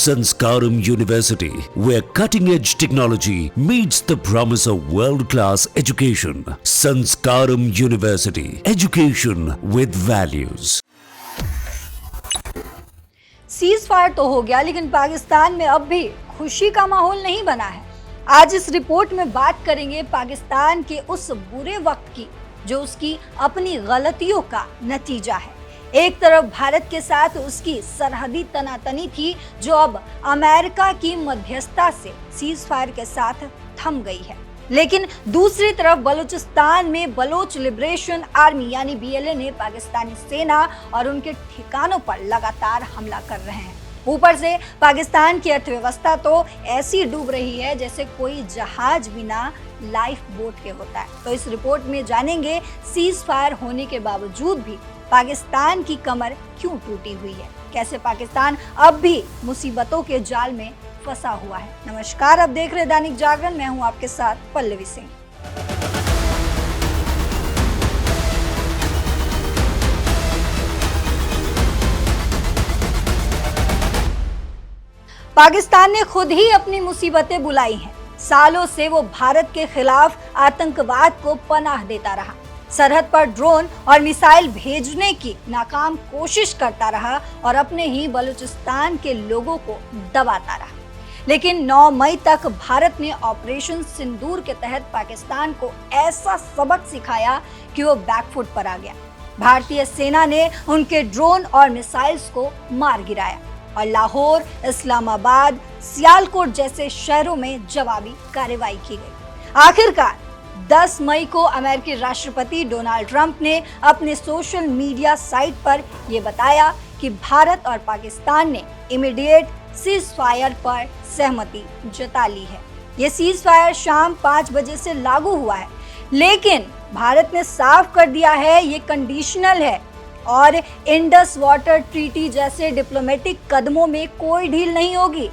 Sanskaram University, where cutting-edge technology meets the promise of world-class education. Sanskaram University, education with values. Cease fire तो हो गया, लेकिन पाकिस्तान में अब भी खुशी का माहौल नहीं बना है। आज इस रिपोर्ट में बात करेंगे पाकिस्तान के उस बुरे वक्त की जो उसकी अपनी गलतियों का नतीजा है। एक तरफ भारत के साथ उसकी सरहदी तनातनी थी जो अब अमेरिका की मध्यस्थता से सीज फायर के साथ थम गई है, लेकिन दूसरी तरफ बलूचिस्तान में बलोच लिबरेशन आर्मी यानी बीएलए ने पाकिस्तानी सेना और उनके ठिकानों पर लगातार हमला कर रहे हैं। ऊपर से पाकिस्तान की अर्थव्यवस्था तो ऐसी डूब रही है जैसे कोई जहाज बिना लाइफ बोट के होता है। तो इस रिपोर्ट में जानेंगे सीज फायर होने के बावजूद भी पाकिस्तान की कमर क्यों टूटी हुई है, कैसे पाकिस्तान अब भी मुसीबतों के जाल में फंसा हुआ है। नमस्कार, आप देख रहे दैनिक जागरण, मैं हूं आपके साथ पल्लवी सिंह। पाकिस्तान ने खुद ही अपनी मुसीबतें बुलाई हैं। सालों से वो भारत के खिलाफ आतंकवाद को पनाह देता रहा, सरहद पर ड्रोन और मिसाइल भेजने की नाकाम कोशिश करता रहा और अपने ही बलूचिस्तान के लोगों को दबाता रहा। लेकिन 9 मई तक भारत ने ऑपरेशन सिंदूर के तहत पाकिस्तान को ऐसा सबक सिखाया कि वो बैकफुट पर आ गया। भारतीय सेना ने उनके ड्रोन और मिसाइल्स को मार गिराया और लाहौर, इस्लामाबाद, सियालकोट जैसे शहरों में जवाबी कार्रवाई की गई। आखिरकार 10 मई को अमेरिकी राष्ट्रपति डोनाल्ड ट्रंप ने अपने सोशल मीडिया साइट पर यह बताया कि भारत और पाकिस्तान ने इमीडिएट सीज फायर पर सहमति जता ली है। ये सीज फायर शाम 5 बजे से लागू हुआ है, लेकिन भारत ने साफ कर दिया है ये कंडीशनल है और इंडस वाटर ट्रीटी जैसे डिप्लोमेटिक कदमों में कोई ढील नहीं होगी।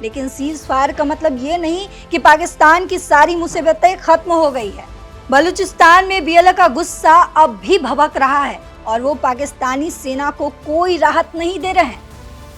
लेकिन सीज फायर का मतलब ये नहीं कि पाकिस्तान की सारी मुसीबतें खत्म हो गई है। बलूचिस्तान में बीएलए का गुस्सा अब भी भभक रहा है और वो पाकिस्तानी सेना को कोई राहत नहीं दे रहे हैं।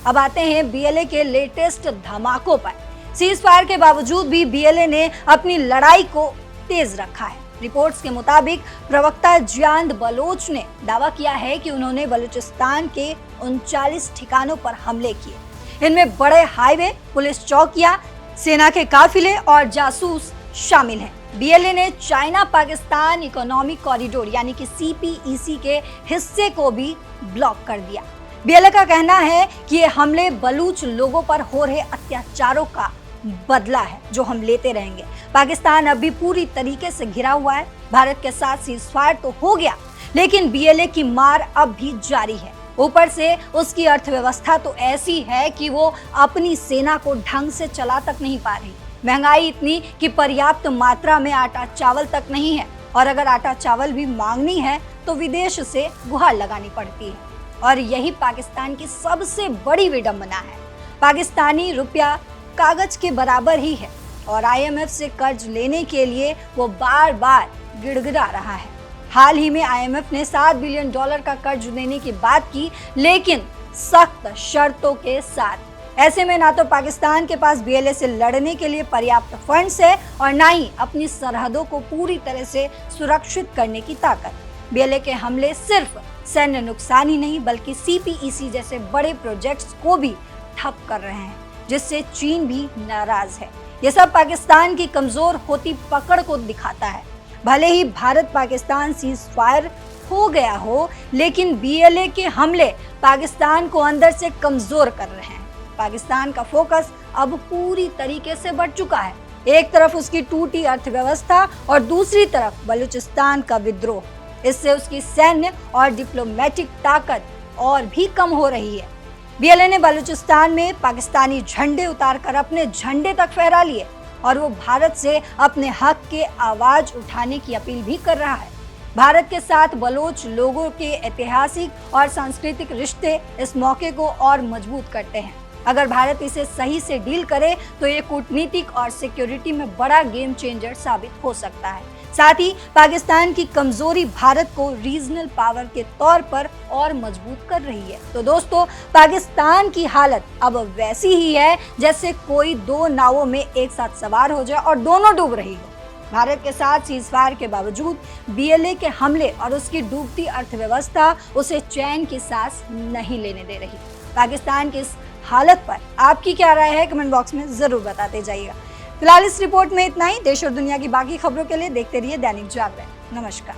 अब आते हैं बीएलए के लेटेस्ट धमाकों पर। सीज फायर के बावजूद भी बीएलए ने अपनी लड़ाई को तेज रखा है। रिपोर्ट्स के मुताबिक प्रवक्ता जियांद बलोच ने दावा किया है कि उन्होंने बलूचिस्तान के 39 ठिकानों पर हमले किए। इनमें बड़े हाईवे, पुलिस चौकियां, सेना के काफिले और जासूस शामिल हैं। बीएलए ने चाइना पाकिस्तान इकोनॉमिक कॉरिडोर यानी कि सीपीईसी के हिस्से को भी ब्लॉक कर दिया। बीएलए का कहना है कि ये हमले बलूच लोगों पर हो रहे अत्याचारों का बदला है जो हम लेते रहेंगे। पाकिस्तान अभी पूरी तरीके से घिरा हुआ है। भारत के साथ सीज फायर तो हो गया, लेकिन बीएलए की मार अब भी जारी है। ऊपर से उसकी अर्थव्यवस्था तो ऐसी है कि वो अपनी सेना को ढंग से चला तक नहीं पा रही। महंगाई इतनी कि पर्याप्त मात्रा में आटा चावल तक नहीं है, और अगर आटा चावल भी मांगनी है तो विदेश से गुहार लगानी पड़ती है। और यही पाकिस्तान की सबसे बड़ी विडंबना है। पाकिस्तानी रुपया कागज के बराबर ही है और आईएमएफ से कर्ज लेने के लिए वो बार बार गिड़गिड़ा रहा है। हाल ही में आईएमएफ ने $7 बिलियन का कर्ज देने की बात की, लेकिन सख्त शर्तों के साथ। ऐसे में ना तो पाकिस्तान के पास बीएलए से लड़ने के लिए पर्याप्त फंड्स है और ना ही अपनी सरहदों को पूरी तरह से सुरक्षित करने की ताकत। बीएलए के हमले सिर्फ सैन्य नुकसान ही नहीं बल्कि सीपीईसी जैसे बड़े प्रोजेक्ट्स को भी ठप कर रहे हैं, जिससे चीन भी नाराज है। ये सब पाकिस्तान की कमजोर होती पकड़ को दिखाता है। भले ही भारत पाकिस्तान सीज फायर हो गया हो, लेकिन बीएलए के हमले पाकिस्तान को अंदर से कमजोर कर रहे हैं। पाकिस्तान का फोकस अब पूरी तरीके से बढ़ चुका है। एक तरफ उसकी टूटी अर्थव्यवस्था और दूसरी तरफ बलूचिस्तान का विद्रोह। इससे उसकी सैन्य और डिप्लोमेटिक ताकत और भी कम हो रही है। बीएलए ने बलूचिस्तान में पाकिस्तानी झंडे उतारकर अपने झंडे तक फहरा लिए और वो भारत से अपने हक के आवाज उठाने की अपील भी कर रहा है। भारत के साथ बलोच लोगों के ऐतिहासिक और सांस्कृतिक रिश्ते इस मौके को और मजबूत करते हैं। अगर भारत इसे सही से डील करे तो ये कूटनीतिक और सिक्योरिटी में बड़ा गेम चेंजर साबित हो सकता है। साथ ही पाकिस्तान की कमजोरी भारत को रीजनल पावर के तौर पर और मजबूत कर रही है। तो दोस्तों, पाकिस्तान की हालत अब वैसी ही है जैसे कोई दो नावों में एक साथ सवार हो जाए और दोनों डूब रही हो। भारत के साथ सीजफायर के बावजूद बीएलए के हमले और उसकी डूबती अर्थव्यवस्था उसे चैन की सांस नहीं लेने दे रही। पाकिस्तान की इस हालत पर आपकी क्या राय है, कमेंट बॉक्स में जरूर बताते जाइएगा। फिलहाल इस रिपोर्ट में इतना ही। देश और दुनिया की बाकी खबरों के लिए देखते रहिए दैनिक जागरण। नमस्कार।